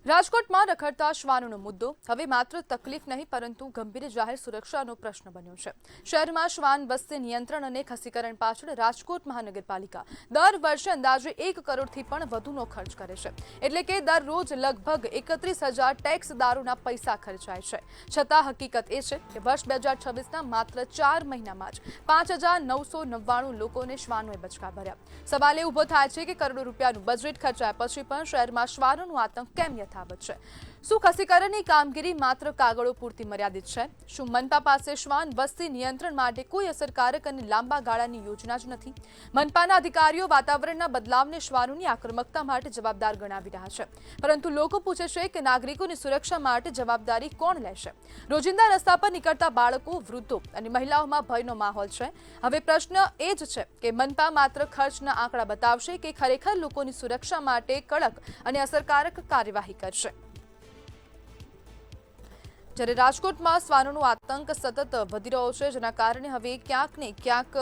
રાજકોટમાં રખડતા શ્વાનોનો મુદ્દો હવે માત્ર તકલીફ નહીં પરંતુ ગંભીર જાહેર સુરક્ષાનો પ્રશ્ન બન્યો છે। શહેરમાં શ્વાન વસ્તી નિયંત્રણ અને ખસીકરણ પાછળ રાજકોટ મહાનગરપાલિકા દર વર્ષે અંદાજે 1 કરોડથી પણ વધુનો ખર્ચ કરે છે। એટલે કે દરરોજ લગભગ 31,000 ટેક્સ દારૂના પૈસા ખર્ચાય છે। છતાં હકીકત એ છે કે વર્ષ 2026ના માત્ર 4 મહિનામાં જ 5,999 લોકોને શ્વાનોએ બચકા ભર્યા। સવાલ એ ઊભો થાય છે કે કરોડો રૂપિયાનું બજેટ ખર્ચાયા પછી પણ શહેરમાં શ્વાનોનો આતંક કેમ યથાવત છે? શું ખસીકરણની કામગીરી માત્ર કાગળો પૂરતી મર્યાદિત છે? શું મનપા પાસે શ્વાન વસ્તી નિયંત્રણ માટે કોઈ અસરકારક અને લાંબા ગાળાની યોજના જ નથી? મનપાના અધિકારીઓ વાતાવરણના બદલાવને શ્વાનોની આક્રમકતા માટે જવાબદાર ગણાવી રહ્યા છે, પરંતુ લોકો પૂછે છે કે નાગરિકોની સુરક્ષા માટે જવાબદારી કોણ લેશે? રોજિંદા રસ્તા પર નીકળતા બાળકો, વૃદ્ધો અને મહિલાઓમાં ભયનો માહોલ છે। હવે પ્રશ્ન એ જ છે કે મનપા માત્ર ખર્ચના આંકડા બતાવશે કે ખરેખર લોકોની સુરક્ષા માટે કડક અને અસરકારક કાર્યવાહી કરશે? જ્યારે રાજકોટમાં શ્વાનોનો આતંક સતત વધી રહ્યો છે, જેના કારણે હવે ક્યાંક ને ક્યાંક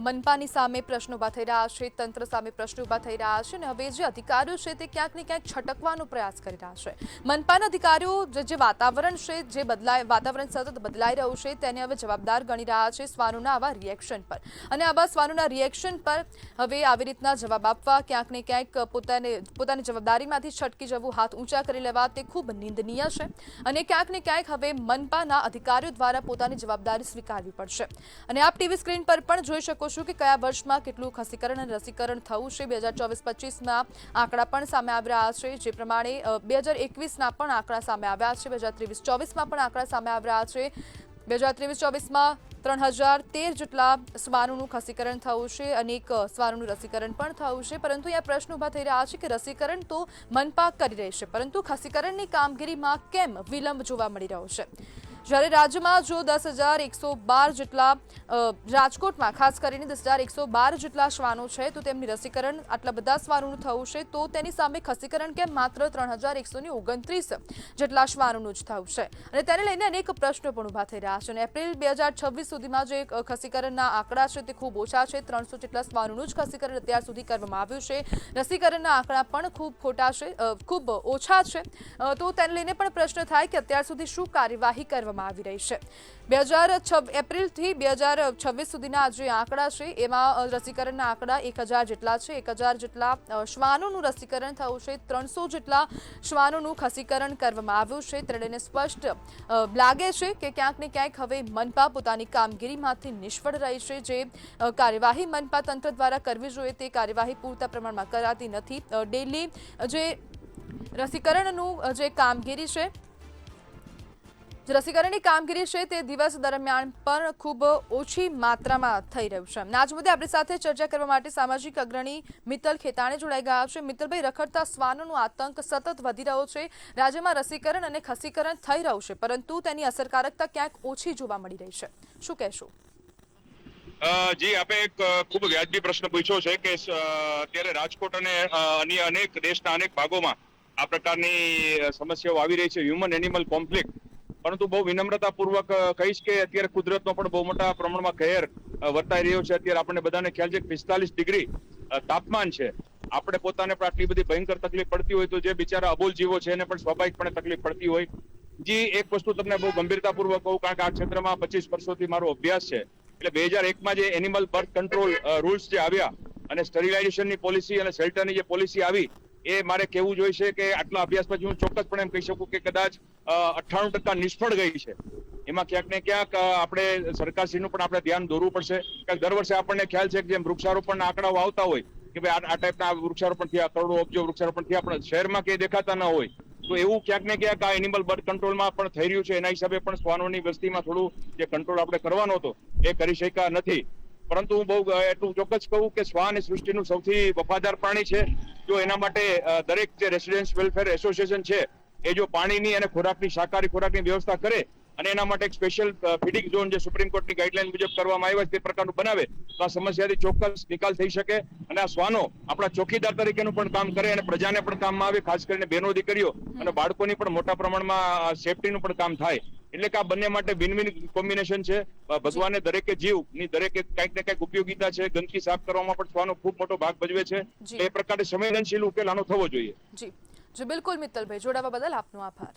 મનપાની સામે પ્રશ્નો ઊભા થઈ રહ્યા છે, તંત્ર સામે પ્રશ્નો ઊભા થઈ રહ્યા છે અને હવે જે અધિકારીઓ છે તે ક્યાંક ને ક્યાંક છટકવાનો પ્રયાસ કરી રહ્યા છે। મનપાના અધિકારીઓ જે વાતાવરણ છે, જે વાતાવરણ સતત બદલાઈ રહ્યું છે તેને હવે જવાબદાર ગણી રહ્યા છે શ્વાનોના આવા રિએક્શન પર, અને આવા શ્વાનોના રિએક્શન પર હવે આવી રીતના જવાબ આપવા, ક્યાંક ને ક્યાંક પોતાની જવાબદારીમાંથી છટકી જવું, હાથ ઊંચા કરી લેવા તે ખૂબ નિંદનીય છે અને ક્યાંક ને ક્યાંક હવે મનપાના અધિકારીઓ દ્વારા પોતાની જવાબદારી સ્વીકારવી પડશે। અને આપ ટીવી સ્ક્રીન પર પણ જોઈ શકો છો કે કયા વર્ષમાં કેટલું ખસીકરણ અને રસીકરણ થયું છે। 2024-25માં આંકડા પણ સામે આવી રહ્યા છે, જે પ્રમાણે 2021ના પણ આંકડા સામે આવ્યા છે, 2023-24માં પણ આંકડા સામે આવી રહ્યા છે। 2023-24માં 3013 જેટલા શ્વાનોનું ખસીકરણ થયું છે, અનેક શ્વાનોનું રસીકરણ પણ થયું છે, પરંતુ અહીંયા પ્રશ્ન ઊભા થઈ રહ્યા છે કે રસીકરણ તો મનપા કરી રહી છે, પરંતુ ખસીકરણની કામગીરીમાં કેમ વિલંબ જોવા મળી રહ્યો છે? જ્યારે રાજ્યમાં જો 10,112 જેટલા રાજકોટમાં ખાસ કરીને 10,112 જેટલા શ્વાનો છે, તો તેમની રસીકરણ આટલા બધા શ્વાનોનું થયું છે, તો તેની સામે ખસીકરણ કેમ માત્ર 3,129 જેટલા શ્વાનોનું જ થયું છે? અને તેને લઈને અનેક પ્રશ્નો પણ ઊભા થઈ રહ્યા છે અને એપ્રિલ 2026 સુધીમાં જે ખસીકરણના આંકડા છે તે ખૂબ ઓછા છે। 300 જેટલા શ્વાનોનું જ ખસીકરણ અત્યાર સુધી કરવામાં આવ્યું છે। રસીકરણના આંકડા પણ ખૂબ ખોટા છે, ખૂબ ઓછા છે, તો તેને લઈને પણ પ્રશ્ન થાય કે અત્યાર સુધી શું કાર્યવાહી કરવામાં આવી રહી છે? એપ્રિલથી 2026 સુધીના જે આંકડા છે એમાં રસીકરણના આંકડા 1,000 જેટલા છે। 1,000 જેટલા શ્વાનોનું રસીકરણ થયું છે, 300 જેટલા શ્વાનોનું ખસીકરણ કરવામાં આવ્યું છે। તેને સ્પષ્ટ લાગે છે કે ક્યાંક ને ક્યાંક હવે મનપા પોતાની કામગીરીમાંથી નિષ્ફળ રહી છે। જે કાર્યવાહી મનપા તંત્ર દ્વારા કરવી જોઈએ તે કાર્યવાહી પૂરતા પ્રમાણમાં કરાતી નથી। ડેલી જે રસીકરણનું જે કામગીરી છે, રસીકરણની કામગીરી છે તે દિવસ દરમિયાન પણ ખૂબ ઓછી માત્રામાં થઈ રહ્યું છે। આજ મુદ્દે આપણી સાથે ચર્ચા કરવા માટે સામાજિક અગ્રણી મિત્તલ ખેતાણી જોડાઈ ગયા છે। મિત્તલભાઈ, રખડતા શ્વાનોનો આતંક સતત વધી રહ્યો છે, રાજ્યમાં રસીકરણ અને ખસીકરણ થઈ રહ્યું છે, પરંતુ તેની અસરકારકતા ક્યાંક ઓછી જોવા મળી રહી છે, શું કહેશો? જી, આપે એક ખૂબ વ્યાજબી પ્રશ્ન પૂછ્યો છે કે અત્યારે રાજકોટ અને અન્ય અનેક દેશના અનેક ભાગોમાં આ પ્રકારની સમસ્યાઓ આવી રહી છે, હ્યુમન એનિમલ કોન્ફ્લિક્ટ, પરંતુ બહુ વિનમ્રતાપૂર્વક કહીશ કે અત્યારે કુદરતનો પણ બહુ મોટા પ્રમાણમાં કહેર વર્તાઈ રહ્યો છે। અત્યારે આપણને બધાને ખ્યાલ છે કે 45 ડિગ્રી તાપમાન છે। આપણે પોતાને પણ આટલી બધી ભયંકર તકલીફ પડતી હોય તો જે બિચારા અબોલ જીવો છે એને પણ સ્વાભાવિકપણે તકલીફ પડતી હોય। જી, એક વસ્તુ તમને બહુ ગંભીરતાપૂર્વક કહું, કારણ કે આ ક્ષેત્રમાં 25 વર્ષોથી મારો અભ્યાસ છે, એટલે 2001માં જે એનિમલ બર્થ કંટ્રોલ રૂલ્સ જે આવ્યા અને સ્ટરીલાઇઝેશનની પોલિસી અને શેલ્ટરની જે પોલિસી આવી, એ મારે કહેવું જોઈએ કે આટલા અભ્યાસ પછી હું ચોક્કસપણે એમ કહી શકું કે કદાચ 98% નિષ્ફળ ગઈ છે। એમાં ક્યાંક ને ક્યાંક આપણે સરકારશ્રીનું પણ આપણે ધ્યાન દોરવું પડશે, કારણ દર વર્ષે આપણને ખ્યાલ છે કે જેમ વૃક્ષારોપણના આંકડાઓ આવતા હોય કે ભાઈ આ ટાઈપના વૃક્ષારોપણ થયા, કરોડો અબજો વૃક્ષારોપણ થયા, પણ શહેરમાં ક્યાંય દેખાતા ન હોય, તો એવું ક્યાંક ને ક્યાંક આ એનિમલ બર્થ કંટ્રોલમાં પણ થઈ રહ્યું છે। એના હિસાબે પણ શ્વાનોની વસ્તીમાં થોડું જે કંટ્રોલ આપણે કરવાનો હતો એ કરી શક્યા નથી। પરંતુ હું બહુ એટલું ચોક્કસ કહું કે શ્વાન એ સૃષ્ટિનું સૌથી વફાદાર પ્રાણી છે। જો એના માટે દરેક જે રેસિડેન્સ વેલફેર એસોસિએશન છે એ જો પાણીની અને ખોરાકની, શાકાહારી ખોરાકની વ્યવસ્થા કરે અને એના માટે એક સ્પેશિયલ ફીડિંગ ઝોન જે સુપ્રીમ કોર્ટની ગાઈડલાઈન મુજબ કરવામાં આવ્યા છે તે પ્રકારનું બનાવે તો આ સમસ્યાથી ચોક્કસ નિકાલ થઈ શકે અને આ શ્વાનો આપણા ચોકીદાર તરીકેનું પણ કામ કરે અને પ્રજાને પણ કામમાં આવે, ખાસ કરીને બહેનો, દીકરીઓ અને બાળકોની પણ મોટા પ્રમાણમાં સેફટીનું પણ કામ થાય। એટલે કે આ બંને માટે વિન વિન કોમ્બિનેશન છે। ભગવાને દરેકે જીવની દરેકે કંઈક ને કંઈક ઉપયોગિતા છે। ગંદકી સાફ કરવામાં પણ શ્વાનો ખૂબ મોટો ભાગ ભજવે છે। એ પ્રકારે સંવેદનશીલ ઉકેલ આનો થવો જોઈએ। જી બિલકુલ મિત્તલભાઈ, જોડાવા બદલ આપનો આભાર.